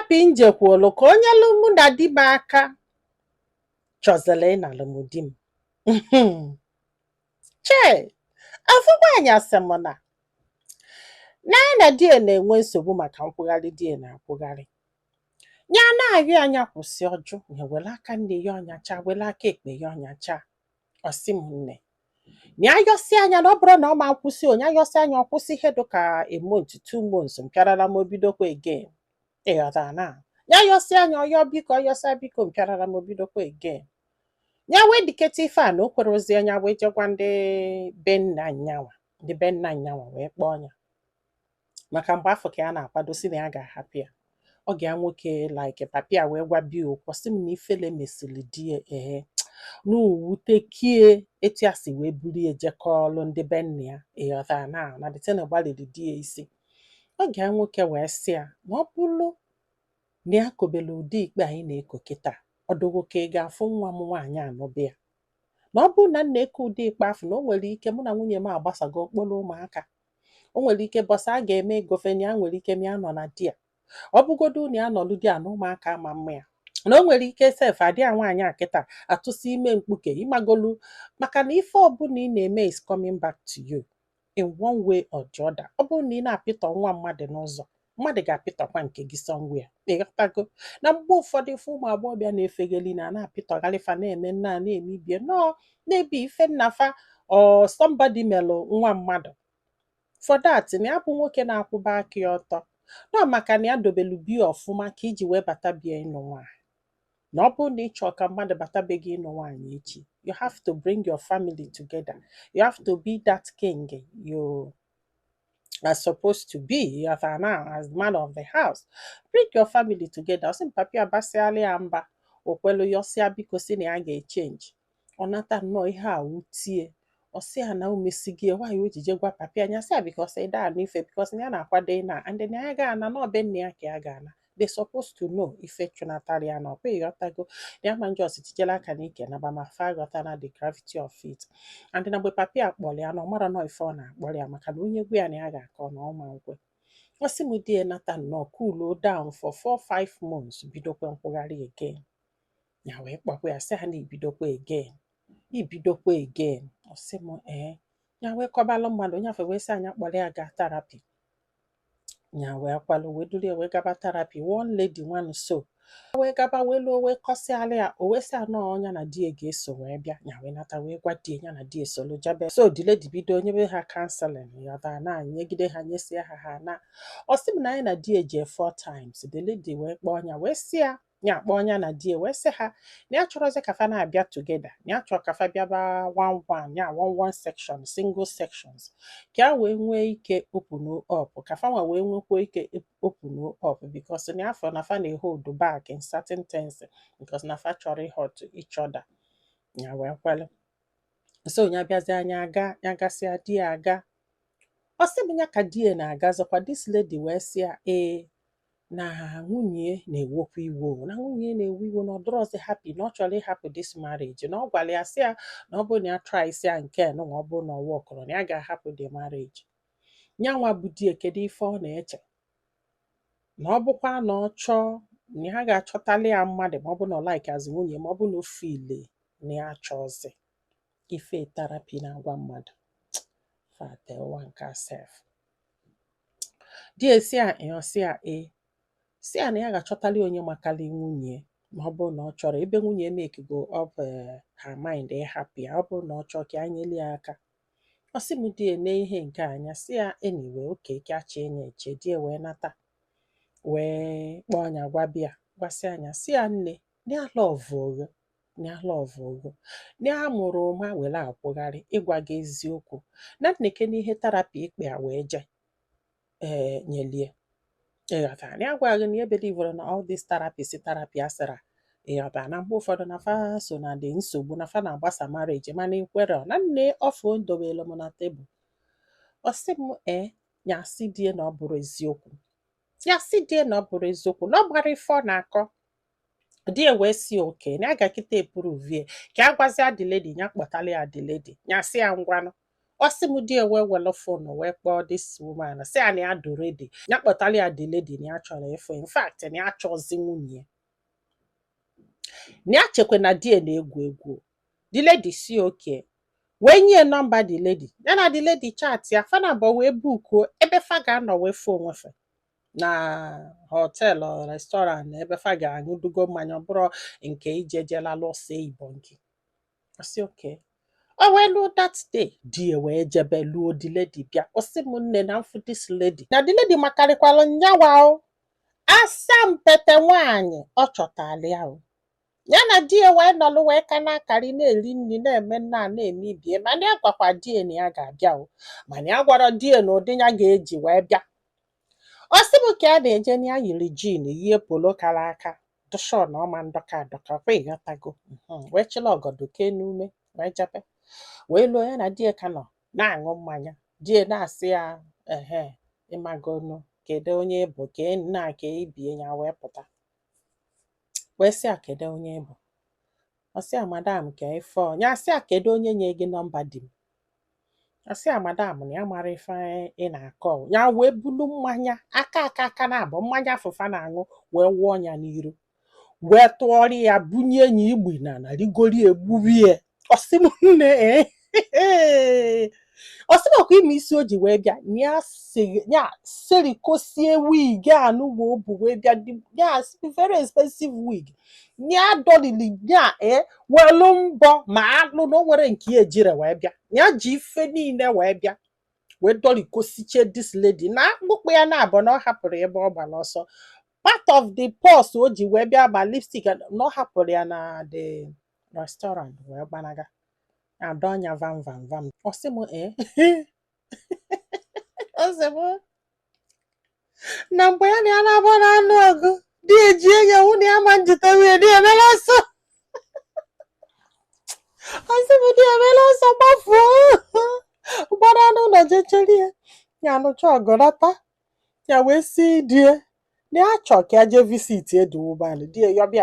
terapi njekwuolu ka onye lụmụ na di m aka chọzịla ịnalụ m di m. Chee, afụkwa anyị asị m na na di na-enwe nsogbu maka nkwụgharị di na-akwụgharị. Ya na-arịọ anya kwụsị ọjụ, ya were aka nne ya ọnyacha, were aka ekpe ya ọnyacha. Ọsị m nne, na ayọsị anya na ọ bụrụ na ọ ma nkwụsị onye ayọsị anya ọ kwụsị ihe dịka a month, 2 months, mpịarara m obidokwa again. Ịghọtara na ya yọsị anya ọyọ biko ọyọsị biko mpịarara m obidokwa again. Ya wee diketa ife a na o kwere ozi anya wee jegwa ndị be nna nyanwa wee kpọọ ya. Maka mgbe afọ ka ya na-akwadosi na ya ga-ahapụ ya. Ọ ga nwoke like papia wee gwa bi okwu sị m na ifele mesịrị di ya n'uwute kie etu ya si wee buru ya jekọọlụ ndị be nna ya. Ịghọtara na dịtena gbalịrị di ya isi. Ọ ga nwoke wee sị ya na ọ bụrụ na ya kobere ụdị ikpe anyị na-eko kịta, ọdụgo ka ị ga-afụ nwa m nwaanyị anọbe ya. Na ọ bụrụ na m na-eke ụdị ikpe afọ na o nwere ike mụ na nwunye m agbasago okporo ụmụaka. O nwere ike bọsa a ga-eme gofeni ya nwere ike ya nọ na di ya. Ọ bụgodu na ya nọlụ di ya na ụmụaka ama mma ya. Na o nwere ike sef adị ya nwaanyị a kịta atụsi ime mkpuke ịmagolu maka na ife ọbụla ị na-eme is coming back to you in one way or the other. Ọ bụrụ na ị na-apịtọ nwa mmadụ n'ụzọ, mmadụ ga-apịtọkwa nke gị somewhere. Ịghọtago na mgbe ụfọdụ ife ụmụ agbọghọbịa na-efegeli na-apịtọgharịfa na-eme nna na-emebie nọọ na-ebi ife nnafa or somebody melụ nwa mmadụ. For that, na ya bụ nwoke na-akwụba aka ya ọtọ nọ maka na ya dobelu biya ọfụma ka iji wee bata bịa ịnụ nwaanyị. Na ọ bụrụ na ị chọọ ka mmadụ bata be gị ịnụ nwaanyị echi, you have to bring your family together. You have to be that king you are supposed to be. You are now as man of the house. Bring your family together. Ọsị mpapi abasịala ya mba, okwelu yọsịa biko si na ya ga-echenji. Ọ nata nnọọ ihe a wutie. Ọsị ya na umesigie nwaanyị o ji je gwa papi anya sị ya because ịda anụ ife because ya na-akwado na and then ya ga-ana n'ọbe nne ya ka ya ga-ana. They supposed to know ife chụnatara ya na ọkwa ịghọtago ya ma njọs tijela aka n'ike na ma fa ghọtana the gravity of it. And na mgbe papi akpọrọ ya na ọ mara nọ ife ọ na-akpọrọ ya maka na onye gwu ya na ya ga-akọ na ọma nkwe. Ọsị m di ya nata nnọọ cool down for 4-5 months bidokwa nkwụgharị again. Ya wee kpọkwa ya sị ha na ibidokwa again. Ọsị m ya wee kọbalụ mmadụ onye afọ wee sị anya kpọrọ ya gaa therapy. Ya wee kwalụ wee duru ya wee gaba therapy. One lady one so wee gaba wee lụọ wee kọsịala ya o wee sị anọ ọnya na di ya ga-eso wee bịa. Ya wee nata wee gwa di ya na di esolu jabe so diledi bido nyebe ha counseling ya da na nyegide ha nyesie ha na. Ọsị m na anyị na di eje 4 times. The lady wee kpọọ ya wee sị ya kpọọ ya na di wee sị ha na ya chọrọzi kafa na-abịa together. Na ya chọrọ kafa bịaba 1-1 ya 1-1 section single sections ka ya wee nwee ike open up kafa nwa wee nwekwa ike open up because na afọ na fa na-hold back in certain things because na fa chọrọ ịhọt each other. Ya wee kwelu so ya bịazi anya aga ya gasịa di ya aga. Ọsị m ya ka di ya na-agazọkwa this lady wee sị ya na nwunye na-ewekwa iwe na nwunye na-ewe iwe na ọ dịrọzi happy na ọ chọrọ ịhapụ this marriage na ọ gwara ya sị ya na ọ bụrụ na ya try isi ya nke na ọ bụrụ na ọ wọkọrọ na ya ga-ahapụ the marriage. Nyanwa bụ di kedu ife ọ na-eche na ọ bụkwa na ọ chọọ na ha ga-achọtali ya mmadụ ma ọ bụ na ọ like azụ nwunye ma ọ bụ na o file na ya chọọzi ife therapy na-agwa mmadụ fatewa nke sef. Di esi ya ọsị ya si ya na ya ga-achọtali onye makali nwunye ma ọ bụ na ọ chọrọ ebe nwunye make go up her mind ịhapụ ya ọ bụ na ọ chọọ ka ya nyeli ya aka. Ọsị m di ene ihe nke anya si ya anyway oke ka achị enye eche di wee nata wee kpọọ anya gwa bịa gwasị anya si ya nne na ya lọvụ ogo na ya mụrụ ụma were akwụgharị ịgwa gị eziokwu na nneke n'ihe therapy ikpe a wee je nyelie. Ịghọtara na ya gwaghị na ya belivere na all this therapy asịra. Ịghọtara na mgbe ụfọdụ na fa so na dị nsogbu na fa na-agbasa marriage mana ikwere na nne ọfụ ndobelu m na tebụl. Ọsị m ya sị die na ọ bụrụ eziokwu na ọ gbara ife ọ na-akọ. Die wee si oke na ya ga-akịta epuru vie ka a gwazia the lady ya kpọtala ya the lady ya sị ya ngwanụ Osimu die we well phone we kpọọ this woman. Say ani ado ready. Nya kpọtali ya the lady ni achọrọ ifo. In fact, ni achọzi nwunye. Ni achekwe na die na egwu egwu. The lady si okay. When you number the lady, then the lady chat ya fana bo we book ebe fa ga no we phone wefe. Na hotel or restaurant ebe fa ga ngudugo mmanya bro nke ijejela lo se ibonki. I say okay. Oh well that day, dear we jebe luo the lady bia. Osi munne na mfu this lady. Na the lady makarikwalo nyawa o. Asam pete nwanyi ọ chọtali ya o. Ya na die wee nọlụ wee ka na-akarị na-eri nri na-eme nna na-eme ibie mana ya gwakwa die na ya ga-abịa o mana ya gwara die na ụdị ya ga-eji wee bịa. Ọ sị m ka a na-eje na ya yiri jin yie polo kara aka dụshọ na ọma ndọka adọka kwa ịghọtago wee chịla ọgọdọ ke n'ume wee jebe wee lụọ ya na die ka nọ na-aṅụ mmanya die na-asị ya ịmagonu kedu onye bụ ka nna ka ibie ya wee pụta wee sị a kedu onye bụ ọ sị a madam ka ife nya sị a kedu onye nye gị nọmba di m ọ sị a madam na ya mara ife ị na-akọ ya wee bulu mmanya aka na-abụ mmanya afụfa na-aṅụ wee wụọ ya n'iru wee tụọrị ya bunye enyi igbi na rigori egburie ọ sị m nne ọ sị m ọkwa ime isi o ji wee bịa ya serikosie wig anụ ma o bu wee bịa ya very expensive wig ya dolili ya welu mbọ ma alụ na o nwere nke ya ejire wee bịa ya ji ife niile wee bịa wee dolikosiche this lady na akpụkpọ ya na-abụ na ọ hapụrụ ebe ọ gbara ọsọ part of the purse o ji wee bịa ma lipstick na ọ hapụrụ ya na the restaurant wee gbanaga adonya vam ọ sị m ọ sị m na mgbe ya na ya na-abụ na anụ ọgụ dị eji enye nwunye ya ma njite wee dị emela ọsọ ọ sị m dị emela ọsọ gbafuo gbara n'ụlọ jecheri ya anụcha ọgọrọta ya wee si die na ya chọ ka ya jee visit edu ụgbọala die yọbịa